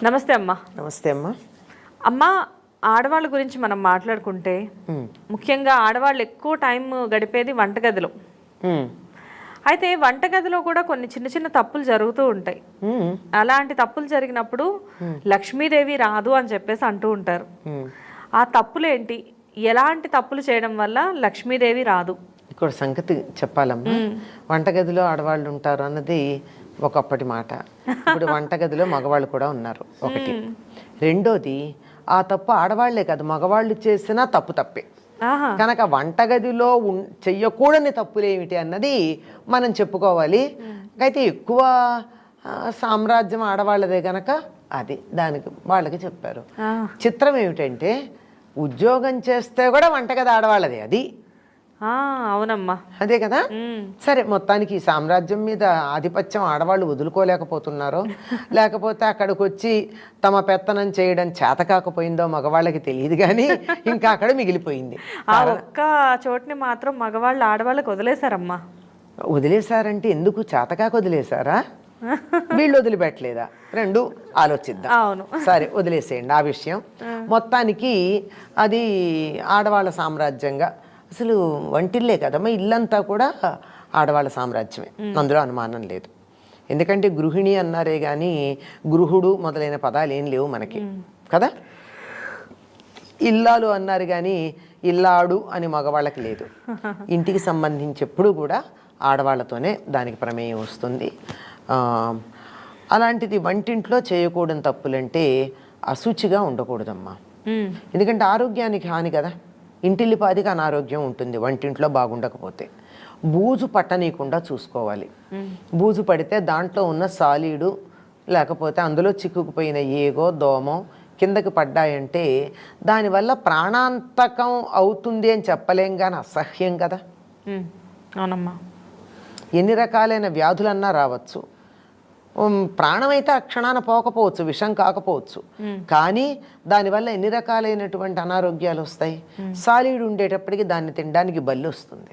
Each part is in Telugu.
నమస్తే అమ్మా. నమస్తే అమ్మా. అమ్మా, ఆడవాళ్ళ గురించి మనం మాట్లాడుకుంటే ముఖ్యంగా ఆడవాళ్ళు ఎక్కువ టైం గడిపేది వంటగదిలో. అయితే వంటగదిలో కూడా కొన్ని చిన్న చిన్న తప్పులు జరుగుతూ ఉంటాయి. అలాంటి తప్పులు జరిగినప్పుడు లక్ష్మీదేవి రాదు అని చెప్పేసి అంటూ ఉంటారు. ఆ తప్పులేంటి? ఎలాంటి తప్పులు చేయడం వల్ల లక్ష్మీదేవి రాదు? ఇక్కడ సంగతి చెప్పాలమ్మా. వంటగదిలో ఆడవాళ్ళు ఉంటారు అన్నది ఒకప్పటి మాట. ఇప్పుడు వంటగదిలో మగవాళ్ళు కూడా ఉన్నారు, ఒకటి. రెండోది, ఆ తప్పు ఆడవాళ్లే కాదు మగవాళ్ళు చేసినా తప్పే. కనుక వంటగదిలో చెయ్యకూడని తప్పులు ఏమిటి అన్నది మనం చెప్పుకోవాలి. అయితే ఎక్కువ సామ్రాజ్యం ఆడవాళ్ళదే కనుక అది దానికి వాళ్ళకి చెప్పారు. చిత్రం ఏమిటంటే ఉద్యోగం చేస్తే కూడా వంటగది ఆడవాళ్ళదే. అది అవునమ్మా, అదే కదా. సరే, మొత్తానికి ఈ సామ్రాజ్యం మీద ఆధిపత్యం ఆడవాళ్ళు వదులుకోలేకపోతున్నారో లేకపోతే అక్కడికి వచ్చి తమ పెత్తనం చేయడం చేత కాకపోయిందో మగవాళ్ళకి తెలియదు, కానీ ఇంకా అక్కడ మిగిలిపోయింది. ఆ ఒక్క చోటుని మాత్రం మగవాళ్ళు ఆడవాళ్ళకి వదిలేశారమ్మా. వదిలేశారంటే ఎందుకు? చేతకాక వదిలేశారా, వీళ్ళు వదిలిపెట్టలేదా? రెండు ఆలోచిద్దాం. అవును, సరే వదిలేసేయండి ఆ విషయం. మొత్తానికి అది ఆడవాళ్ళ సామ్రాజ్యంగా, అసలు వంటిల్లే కదమ్మా, ఇల్లంతా కూడా ఆడవాళ్ళ సామ్రాజ్యమే, అందులో అనుమానం లేదు. ఎందుకంటే గృహిణి అన్నారే కానీ గృహుడు మొదలైన పదాలు ఏం లేవు మనకి కదా. ఇల్లాలు అన్నారు కానీ ఇల్లాడు అని మగవాళ్ళకి లేదు. ఇంటికి సంబంధించి ఎప్పుడు కూడా ఆడవాళ్లతోనే దానికి ప్రమేయం వస్తుంది. అలాంటిది వంటింట్లో చేయకూడని తప్పులంటే అశుచిగా ఉండకూడదమ్మా. ఎందుకంటే ఆరోగ్యానికి హాని కదా. ఇంటిల్లిపాదికి అనారోగ్యం ఉంటుంది వంటింట్లో బాగుండకపోతే. బూజు పట్టనీయకుండా చూసుకోవాలి. బూజు పడితే దాంట్లో ఉన్న సాలీడు లేకపోతే అందులో చిక్కుకుపోయిన ఏగో దోమో కిందకి పడ్డాయంటే దానివల్ల ప్రాణాంతకం అవుతుంది అని చెప్పలేం, కానీ అసహ్యం కదా. అవునమ్మా, ఎన్ని రకాలైన వ్యాధులన్నా రావచ్చు. ప్రాణమైతే ఆ క్షణాన పోకపోవచ్చు, విషం కాకపోవచ్చు, కానీ దానివల్ల ఎన్ని రకాలైనటువంటి అనారోగ్యాలు వస్తాయి. సాలీడు ఉండేటప్పటికి దాన్ని తినడానికి బల్లి వస్తుంది.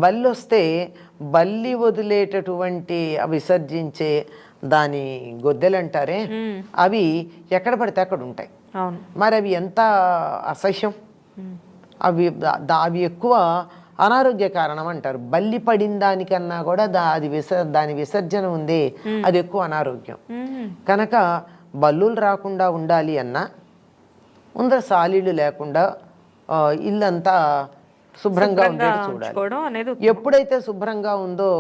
బల్లి వస్తే బల్లి వదిలేటటువంటి విసర్జించే దాని గొద్దెలు అంటారే, అవి ఎక్కడ పడితే అక్కడ ఉంటాయి. మరి అవి ఎంత అసహ్యం. అవి ఎక్కువ అనారోగ్య కారణం అంటారు. బల్లి పడిన దానికన్నా కూడా దాని విసర్జన ఉంది, అది ఎక్కువ అనారోగ్యం. కనుక బల్లులు రాకుండా ఉండాలి అన్నా ముందర సాలీళ్ళు లేకుండా ఇల్లంతా శుభ్రంగా ఉండేది చూడాలి. ఎప్పుడైతే శుభ్రంగా ఉందో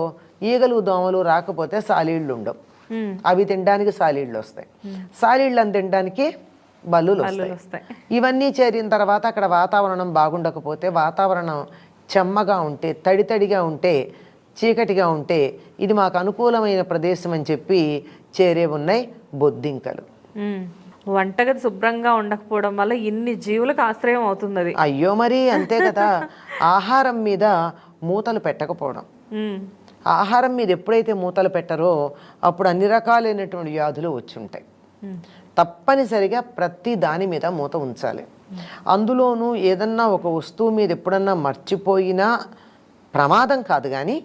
ఈగలు దోమలు రాకపోతే సాలీళ్ళు ఉండవు. అవి తినడానికి సాలీళ్ళు వస్తాయి, సాలీళ్ళని తినడానికి బల్లులు వస్తాయి. ఇవన్నీ చేరిన తర్వాత అక్కడ వాతావరణం బాగుండకపోతే, వాతావరణం చెమ్మగా ఉంటే, తడితడిగా ఉంటే, చీకటిగా ఉంటే ఇది మాకు అనుకూలమైన ప్రదేశం అని చెప్పి చేరే ఉన్నాయి బొద్దింకలు. వంటగది శుభ్రంగా ఉండకపోవడం వల్ల ఇన్ని జీవులకు ఆశ్రయం అవుతుంది అది. అయ్యో మరి అంతే కదా. ఆహారం మీద మూతలు పెట్టకపోవడం. ఆహారం మీద ఎప్పుడైతే మూతలు పెట్టరో అప్పుడు అన్ని రకాలైనటువంటి వ్యాధులు వచ్చి ఉంటాయి. తప్పనిసరిగా ప్రతి దాని మీద మూత ఉంచాలి. అందులోనూ ఏదన్నా ఒక వస్తువు మీద ఎప్పుడన్నా మర్చిపోయినా ప్రమాదం కాదు, కానీ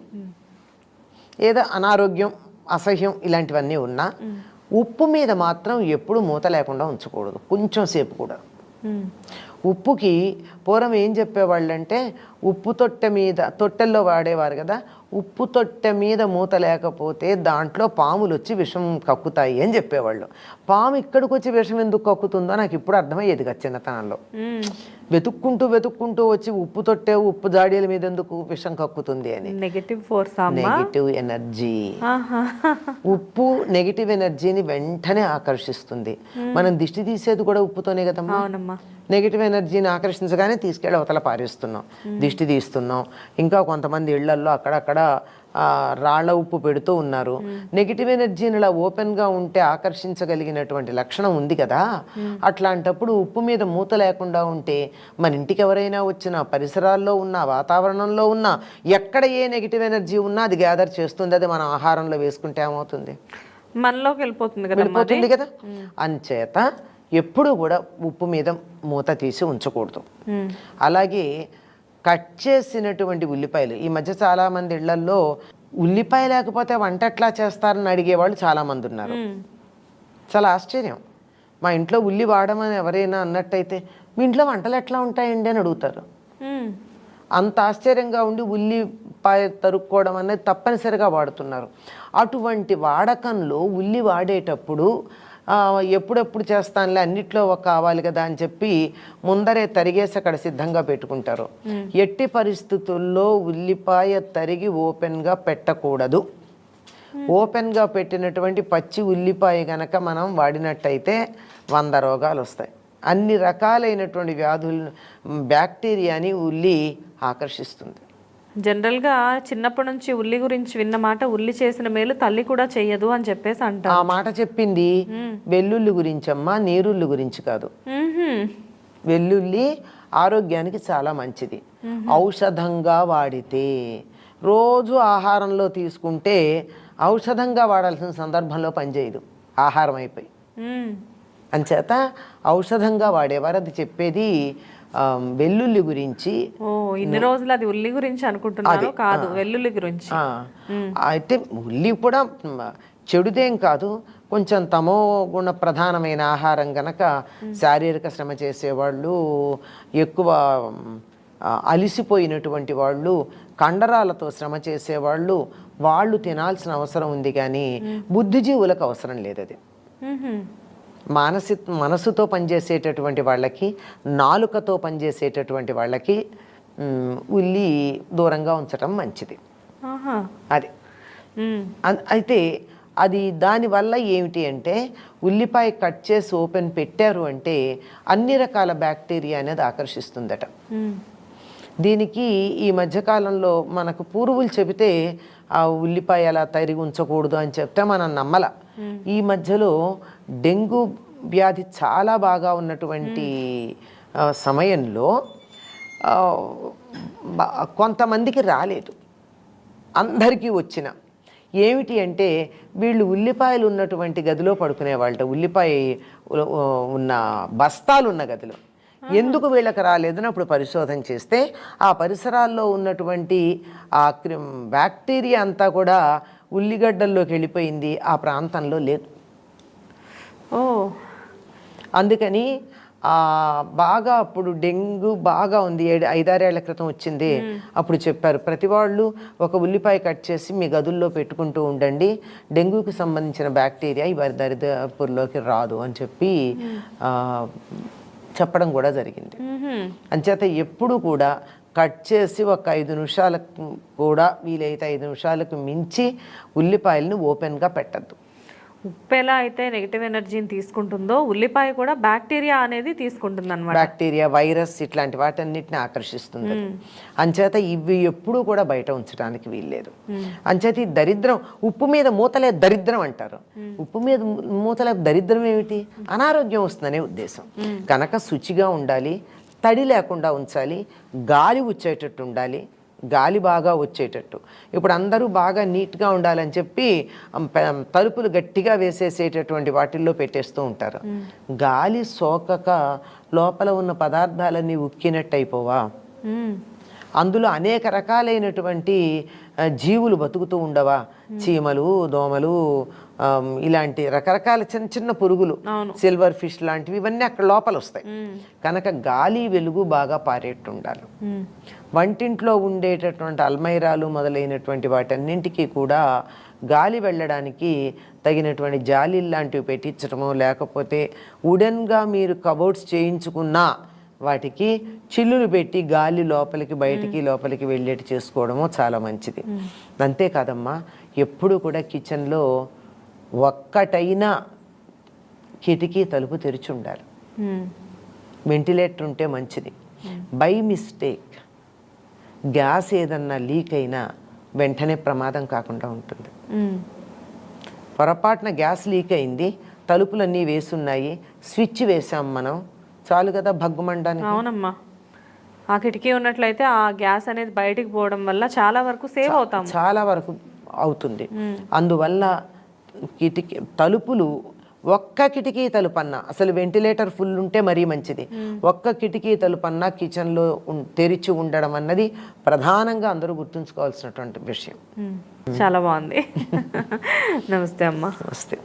ఏదో అనారోగ్యం అసహ్యం ఇలాంటివన్నీ ఉన్నా ఉప్పు మీద మాత్రం ఎప్పుడు మూత లేకుండా ఉంచకూడదు, కొంచెం సేపు కూడా. ఉప్పుకి పూర్వం ఏం చెప్పేవాళ్ళంటే ఉప్పు తొట్టెల్లో వాడేవారు కదా, ఉప్పు తొట్టె మీద మూత లేకపోతే దాంట్లో పాములు వచ్చి విషం కక్కుతాయి అని చెప్పేవాళ్ళు. పాము ఇక్కడికి వచ్చి విషం ఎందుకు కక్కుతుందో నాకు ఇప్పుడు అర్థమయ్యేది కదా చిన్నతనంలో. వెతుక్కుంటూ వచ్చి ఉప్పు తొట్టె ఉప్పు జాడీల మీద ఎందుకు విషం కక్కుతుంది అని. Negative energy. ఉప్పు నెగిటివ్ ఎనర్జీని వెంటనే ఆకర్షిస్తుంది. మనం దిష్టి తీసేది కూడా ఉప్పుతోనే కదమ్మా. నెగిటివ్ ఎనర్జీని ఆకర్షించగానే తీసుకెళ్ళి అవతల పారేస్తున్నాం, దిష్టి తీస్తున్నాం. ఇంకా కొంతమంది ఇళ్లల్లో అక్కడక్కడ రాళ్ల ఉప్పు పెడుతూ ఉన్నారు. నెగిటివ్ ఎనర్జీని ఇలా ఓపెన్గా ఉంటే ఆకర్షించగలిగినటువంటి లక్షణం ఉంది కదా. అట్లాంటప్పుడు ఉప్పు మీద మూత లేకుండా ఉంటే మన ఇంటికి ఎవరైనా వచ్చినా, పరిసరాల్లో ఉన్న వాతావరణంలో ఉన్న ఎక్కడ ఏ నెగిటివ్ ఎనర్జీ ఉన్నా అది గ్యాదర్ చేస్తుంది. అది మనం ఆహారంలో వేసుకుంటే ఏమవుతుంది, మనలోకి వెళ్ళిపోతుంది కదా. అంచేత ఎప్పుడు కూడా ఉప్పు మీద మూత తీసి ఉంచకూడదు. అలాగే కట్ చేసినటువంటి ఉల్లిపాయలు, ఈ మధ్య చాలామంది ఇళ్లల్లో ఉల్లిపాయ లేకపోతే వంట ఎట్లా చేస్తారని అడిగేవాళ్ళు చాలామంది ఉన్నారు. చాలా ఆశ్చర్యం. మా ఇంట్లో ఉల్లి వాడమని ఎవరైనా అన్నట్టయితే మీ ఇంట్లో వంటలు ఎట్లా ఉంటాయండి అని అడుగుతారు. అంత ఆశ్చర్యంగా ఉండి ఉల్లిపాయ తరుక్కోవడం అనేది తప్పనిసరిగా వాడుతున్నారు. అటువంటి వాడకంలో ఉల్లి వాడేటప్పుడు ఎప్పుడెప్పుడు చేస్తానులే అన్నిట్లో కావాలి కదా అని చెప్పి ముందరే తరిగేసి అక్కడ సిద్ధంగా పెట్టుకుంటారు. ఎట్టి పరిస్థితుల్లో ఉల్లిపాయ తరిగి ఓపెన్గా పెట్టకూడదు. ఓపెన్గా పెట్టినటువంటి పచ్చి ఉల్లిపాయ గనక మనం వాడినట్టయితే 100 రోగాలు వస్తాయి. అన్ని రకాలైనటువంటి వ్యాధులు, బ్యాక్టీరియాని ఉల్లి ఆకర్షిస్తుంది. జనరల్గా చిన్నప్పటి నుంచి ఉల్లి గురించి విన్న మాట, ఉల్లి చేసిన మేలు తల్లి కూడా చెయ్యదు అని చెప్పేసి అంటారు. ఆ మాట చెప్పింది వెల్లుల్లి గురించి అమ్మా, నీరుల్లి గురించి కాదు. వెల్లుల్లి ఆరోగ్యానికి చాలా మంచిది. ఔషధంగా వాడితే, రోజు ఆహారంలో తీసుకుంటే ఔషధంగా వాడాల్సిన సందర్భంలో పనిచేయదు, ఆహారం అయిపోయి. అంచేత ఔషధంగా వాడేవారు. అది చెప్పేది వెల్లుల్లి గురించి. ఇన్ని రోజులు అది ఉల్లి గురించి అనుకుంటున్నారు, కాదు వెల్లుల్లి గురించి. అయితే ఉల్లి కూడా చెడుదేం కాదు, కొంచెం తమో గుణ ప్రధానమైన ఆహారం గనక శారీరక శ్రమ చేసేవాళ్ళు, ఎక్కువ అలిసిపోయినటువంటి వాళ్ళు, కండరాలతో శ్రమ చేసేవాళ్ళు, వాళ్ళు తినాల్సిన అవసరం ఉంది. కానీ బుద్ధిజీవులకు అవసరం లేదు అది. మనసుతో పనిచేసేటటువంటి వాళ్ళకి, నాలుకతో పనిచేసేటటువంటి వాళ్ళకి ఉల్లి దూరంగా ఉంచటం మంచిది. అది అయితే అది దానివల్ల ఏమిటి అంటే, ఉల్లిపాయ కట్ చేసి ఓపెన్ పెట్టారు అంటే అన్ని రకాల బ్యాక్టీరియా అనేది ఆకర్షిస్తుందట. దీనికి ఈ మధ్యకాలంలో మనకు పూర్వులు చెబితే ఆ ఉల్లిపాయ అలా తరిగి ఉంచకూడదు అని చెప్తే మనం నమ్మల. ఈ మధ్యలో డెంగ్యూ వ్యాధి చాలా బాగా ఉన్నటువంటి సమయంలో కొంతమందికి రాలేదు, అందరికీ వచ్చిన ఏమిటి అంటే, వీళ్ళు ఉల్లిపాయలు ఉన్నటువంటి గదిలో పడుకునేవాళ్ళట. ఉల్లిపాయ ఉన్న బస్తాలు ఉన్న గదిలో. ఎందుకు వీళ్ళకి రాలేదని అప్పుడు పరిశోధన చేస్తే ఆ పరిసరాల్లో ఉన్నటువంటి ఆ బ్యాక్టీరియా అంతా కూడా ఉల్లిగడ్డల్లోకి వెళ్ళిపోయింది, ఆ ప్రాంతంలో లేదు. అందుకని బాగా అప్పుడు డెంగ్యూ బాగా ఉంది, 5-6 ఏళ్ల క్రితం వచ్చింది. అప్పుడు చెప్పారు, ప్రతి వాళ్ళు ఒక ఉల్లిపాయ కట్ చేసి మీ గదుల్లో పెట్టుకుంటూ ఉండండి, డెంగ్యూకి సంబంధించిన బ్యాక్టీరియా ఈ దరిదాపుల్లోకి రాదు అని చెప్పి చెప్పడం కూడా జరిగింది. అంచేత ఎప్పుడు కూడా కట్ చేసి ఒక 5 నిమిషాలకు కూడా, వీలైతే 5 నిమిషాలకు మించి ఉల్లిపాయలను ఓపెన్గా పెట్టద్దు. ఉప్పు ఎలా అయితే నెగిటివ్ ఎనర్జీని తీసుకుంటుందో, ఉల్లిపాయ కూడా బ్యాక్టీరియా అనేది తీసుకుంటుంది అన్నమాట. బ్యాక్టీరియా, వైరస్ ఇట్లాంటి వాటన్నిటిని ఆకర్షిస్తుంది. అంచేత ఇవి ఎప్పుడూ కూడా బయట ఉంచడానికి వీల్లేదు. అంచేత ఈ దరిద్రం, ఉప్పు మీద మూతలే దరిద్రం అంటారు. ఉప్పు మీద మూతలే దరిద్రం ఏమిటి? అనారోగ్యం వస్తుందనే ఉద్దేశం. కనుక శుచిగా ఉండాలి, తడి లేకుండా ఉంచాలి, గాలి వచ్చేటట్టు ఉండాలి, గాలి బాగా వచ్చేటట్టు. ఇప్పుడు అందరూ బాగా నీట్గా ఉండాలని చెప్పి తలుపులు గట్టిగా వేసేసేటటువంటి వాటిల్లో పెట్టేస్తూ ఉంటారు. గాలి సోకక లోపల ఉన్న పదార్థాలన్నీ ఉక్కినట్టు అయిపోవా? అందులో అనేక రకాలైనటువంటి జీవులు బతుకుతూ ఉండవా? చీమలు, దోమలు, ఇలాంటి రకరకాల చిన్న చిన్న పురుగులు, సిల్వర్ ఫిష్ లాంటివి, ఇవన్నీ అక్కడ లోపల వస్తాయి. కనుక గాలి వెలుగు బాగా పారేట్టు ఉండాలి. వంటింట్లో ఉండేటటువంటి అల్మైరాలు మొదలైనటువంటి వాటన్నింటికీ కూడా గాలి వెళ్ళడానికి తగినటువంటి జాలీలు లాంటివి పెట్టించడమో, లేకపోతే వుడెన్గా మీరు కబోర్డ్స్ చేయించుకున్నా వాటికి చిల్లులు పెట్టి గాలి లోపలికి బయటికి లోపలికి వెళ్ళేటి చేసుకోవడము చాలా మంచిది. అంతేకాదమ్మా, ఎప్పుడు కూడా కిచెన్లో ఒక్కటైనా కిటికీ తలుపు తెరిచి ఉండాలి. వెంటిలేటర్ ఉంటే మంచిది. బై మిస్టేక్ గ్యాస్ ఏదన్నా లీక్ అయినా వెంటనే ప్రమాదం కాకుండా ఉంటుంది. పొరపాటున గ్యాస్ లీక్ అయింది, తలుపులన్నీ వేసున్నాయి, స్విచ్ వేసాం మనం, చాలు కదా భగ్గుమండానికి. అవునమ్మా, ఆ కిటికీ ఉన్నట్లయితే ఆ గ్యాస్ అనేది బయటికి పోవడం వల్ల చాలా వరకు సేవ్ అవుతాం, చాలా వరకు అవుతుంది. అందువల్ల తలుపులు ఒక్క కిటికీ తలుపన్నా, అసలు వెంటిలేటర్ ఫుల్ ఉంటే మరీ మంచిది, ఒక్క కిటికీ తలుపన్నా కిచెన్లో తెరిచి ఉండడం అన్నది ప్రధానంగా అందరూ గుర్తుంచుకోవాల్సినటువంటి విషయం. చాలా బాగుంది. నమస్తే అమ్మా. నమస్తే.